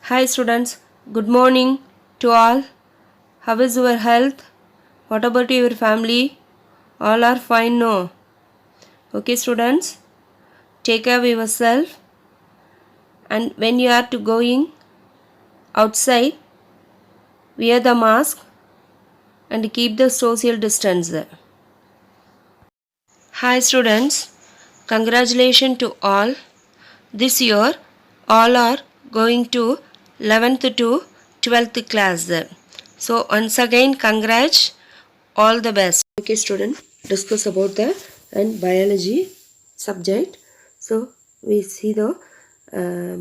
Hi students, good morning to all. How is your health? What about your family? All are fine, no? Okay students, take care of yourself, and when you are to going outside, wear the mask and keep the social distance. Hi students, congratulations to all. This year all are going to 11th to 12th class. So once again congrats, all the best. Okay student, discuss about the and biology subject. So we see the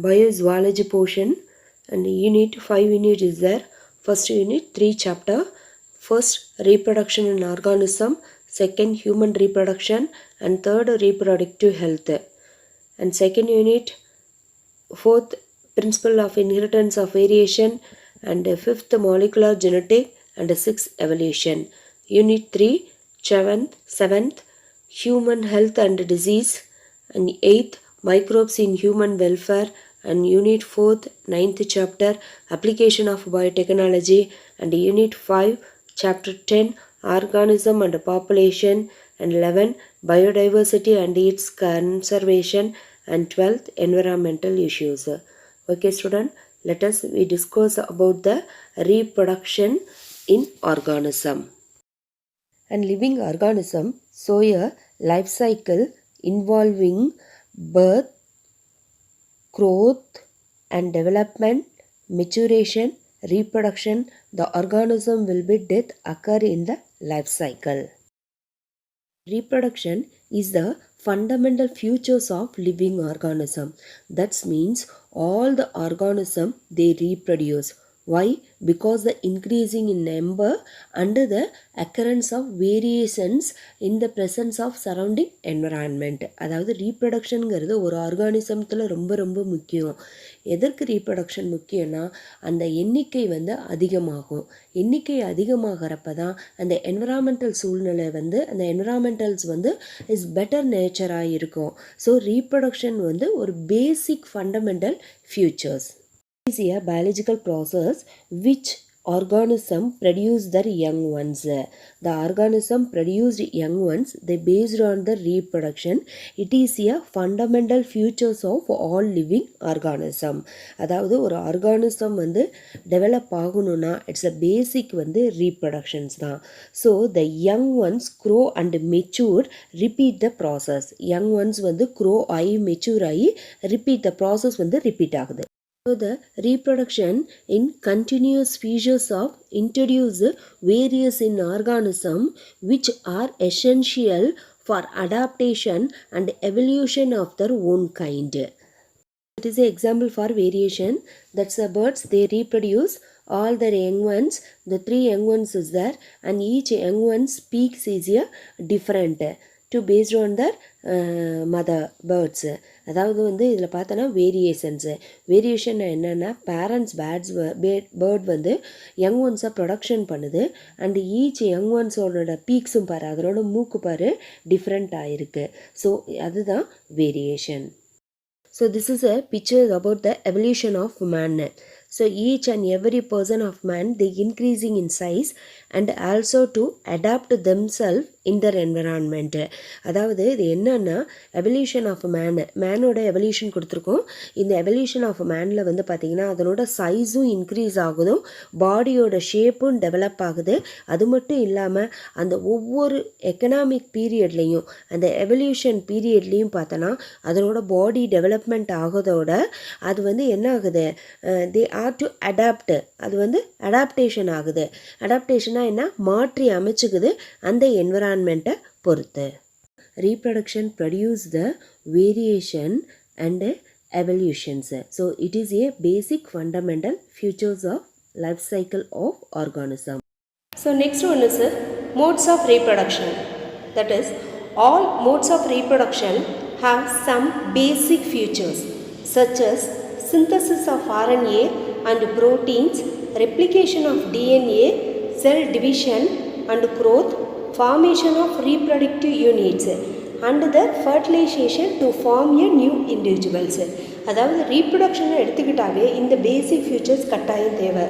biozoology portion, and unit 5 unit is there. First unit 3 chapter. First reproduction in organism, second human reproduction, and third reproductive health. And second unit fourth principle of inheritance of variation, and fifth molecular genetic, and sixth evolution. Unit 3 seventh human health and disease, and eighth microbes in human welfare, and unit 4th 9th chapter application of biotechnology, and unit 5 chapter 10 organism and population, and 11 biodiversity and its conservation, and 12th environmental issues. Okay student, let us we discuss about the reproduction in organism. And living organism show a life cycle involving birth, growth and development, maturation, reproduction. The organism will be death occur in the life cycle. Reproduction is the fundamental features of living organism. That means all the organism they reproduce. Why? Because the increasing in number under the occurrence of variations in the presence of surrounding environment. அதாவது ரீப்ரடக்ஷனுங்கிறது ஒரு ஆர்கானிசத்தில் ரொம்ப ரொம்ப முக்கியம். எதற்கு reproduction முக்கியம்னா அந்த எண்ணிக்கை அதிகமாகும். எண்ணிக்கை அதிகமாகிறப்ப தான் அந்த என்விரான்மெண்டல் சூழ்நிலை அந்த என்விரான்மெண்டல்ஸ் இஸ் பெட்டர் நேச்சராக இருக்கும். ஸோ ரீப்ரடக்ஷன் ஒரு basic fundamental features. Is a biological process which organism produce their young ones. The organism produced young ones, they based on the reproduction. It is a fundamental features of all living organism. அதாவது ஒரு organism develop ஆகணும்னா it's a basic reproductions தான். So the young ones grow and mature, repeat the process. Young ones grow ஆகி mature ஆகி repeat the process repeat ஆகுது. So the reproduction in continuous species of introduce various in organism which are essential for adaptation and evolution of their own kind. It is an example for variation. That's the birds, they reproduce all their young ones. The 3 young ones is there, and each young one speaks is a different to based on their mother birds. அதாவது இதில் பார்த்தோன்னா variation என்னென்னா parents bird young ஒன்ஸை production பண்ணுது. And each young ஒன்ஸோட பீக்ஸும் பாரு, அதனோட மூக்கு பாரு டிஃப்ரெண்ட் ஆகிருக்கு. ஸோ அதுதான் variation. So this is a picture about the evolution of man. So each and every person of man, they increasing in size and also to adapt themselves in their environment. அதாவது இது என்னன்னா evolution of மேனோட evolution கொடுத்துருக்கோம். இந்த evolution of மேனில் பார்த்தீங்கன்னா அதனோட சைஸும் increase ஆகுதும், பாடியோட ஷேப்பும் develop ஆகுது. அது மட்டும் இல்லாமல் அந்த ஒவ்வொரு எக்கனாமிக் பீரியட்லேயும் அந்த எவல்யூஷன் பீரியட்லேயும் பார்த்தோன்னா அதனோட பாடி டெவலப்மெண்ட் ஆகுதோட அது என்ன ஆகுது, தே ஆர் டு அடாப்ட். அது அடாப்டேஷன் ஆகுது. அடாப்டேஷனாக என்ன, மாற்றி அமைச்சுக்குது அந்த என்விரான்மெண்ட்டை பொறுத்து. Reproduction produce the variation and evolutions. So it is a basic fundamental features of life cycle of organism. So next one is modes of reproduction. That is, all modes of reproduction have some basic features such as synthesis of RNA and proteins, replication of DNA, cell division and growth, formation of reproductive units and the fertilization to form a new individuals. அதாவது ரீப்ரொடக்ஷனை எடுத்துக்கிட்டாவே இந்த பேசிக் features கட்டாயம் தேவை.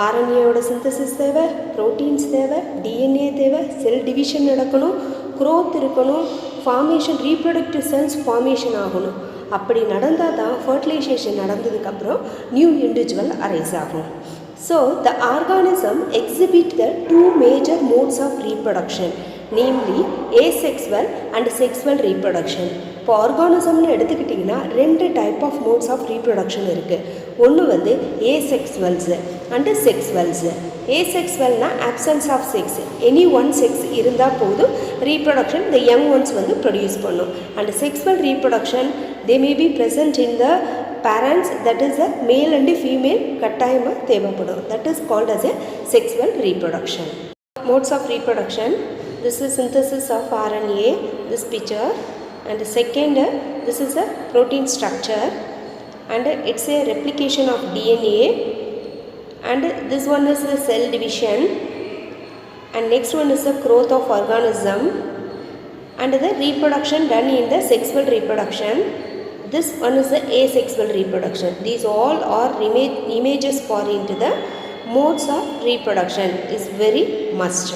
ஆர்என்ஏயோட synthesis தேவை, proteins தேவை, DNA தேவை, cell division நடக்கணும், growth இருக்கணும், ஃபார்மேஷன் ரீப்ரொடக்டிவ் செல்ஸ் ஃபார்மேஷன் ஆகணும். அப்படி நடந்தால் தான் ஃபர்டிலைசேஷன் நடந்ததுக்கப்புறம் நியூ இண்டிவிஜுவல் அரைஸ் ஆகும். So the organism exhibit the two major modes of reproduction, namely asexual and sexual reproduction. இப்போ ஆர்கானிசம்னு எடுத்துக்கிட்டிங்கன்னா 2 type of modes of reproduction இருக்குது. ஒன்று வந்து ஏசெக்ஸ்வல்ஸு அண்டு செக்ஸ்வல்ஸு. ஏசெக்ஸ்வல்னால் absence of sex, any one sex இருந்தால் போதும் ரீப்ரொடக்ஷன் த யங் ஒன்ஸ் வந்து ப்ரொடியூஸ் பண்ணும். And sexual reproduction they may be present in the parents, that is a male and female கட்டாயமாக தேவைப்படும். that is called as a sexual reproduction. Modes of reproduction, this is synthesis of RNA, this picture, and the second this is a protein structure, and it's a replication of DNA, and this one is the cell division, and next one is the growth of organism, and the reproduction done in the sexual reproduction. This one is the asexual reproduction. These all are images for into the modes of reproduction is very must.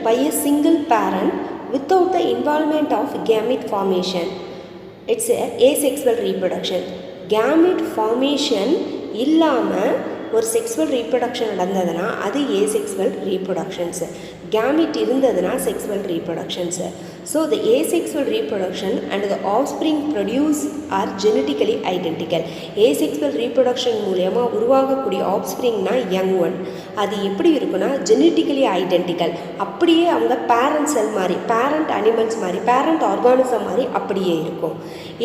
By a single parent without the involvement of gamete formation, it's a asexual reproduction. Gamete formation இல்லாமல் ஒரு sexual reproduction நடந்ததுன்னா அது asexual reproductions. Gamete இருந்ததுன்னா sexual reproductions. So the asexual reproduction and the offspring produce are genetically identical. Asexual reproduction மூலயமா உருவாகக்கூடிய ஆஃப்ஸ்ப்ரிங்னா young one, அது எப்படி இருக்குன்னா ஜெனட்டிக்கலி ஐடென்டிக்கல். அப்படியே அவங்க பேரண்ட் செல் மாதிரி, பேரண்ட் அனிமல்ஸ் மாதிரி, பேரண்ட் ஆர்கானிசம் மாதிரி அப்படியே இருக்கும்.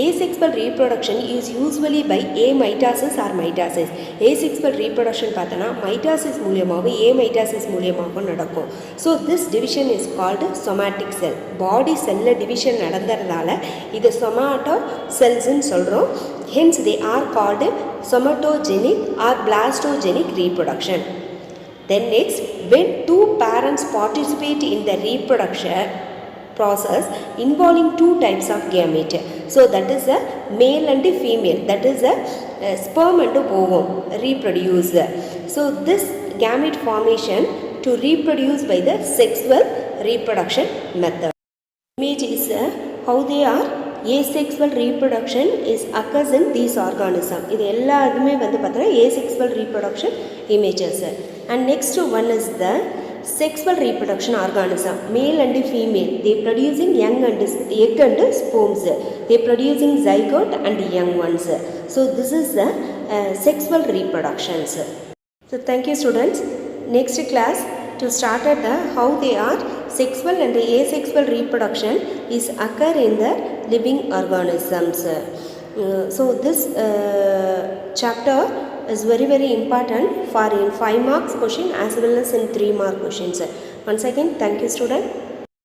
Asexual reproduction is usually by amitosis or mitosis. Asexual reproduction பார்த்தோன்னா மைட்டாசிஸ் மூலியமாகவும் ஏ மைட்டாசிஸ் மூலியமாகவும் நடக்கும். So this division is called somatic cell. Body செல்லில் டிவிஷன் நடந்துறதால இது சொமாட்டோ செல்ஸ்ன்னு சொல்கிறோம். Hence they are called somatogenic or blastogenic reproduction. Then next, when two parents participate in the reproduction process involving two types of gamete, so that is a male and a female, that is a sperm and ovum reproduce. So this gamete formation to reproduce by the sexual reproduction method. Image is how they are asexual reproduction is occurs in these organism. இது எல்லாத்துமே வந்து பார்த்தோன்னா asexual reproduction images. And next one is the sexual reproduction organism, male and female, they producing young and egg and sperms, they producing zygote and young ones. So this is the sexual reproductions. So thank you students. Next class to start at the how they are sexual and asexual reproduction is occur in the living organisms. So this chapter is very very important for in 5 marks question as well as in 3 mark questions. Once again, thank you student.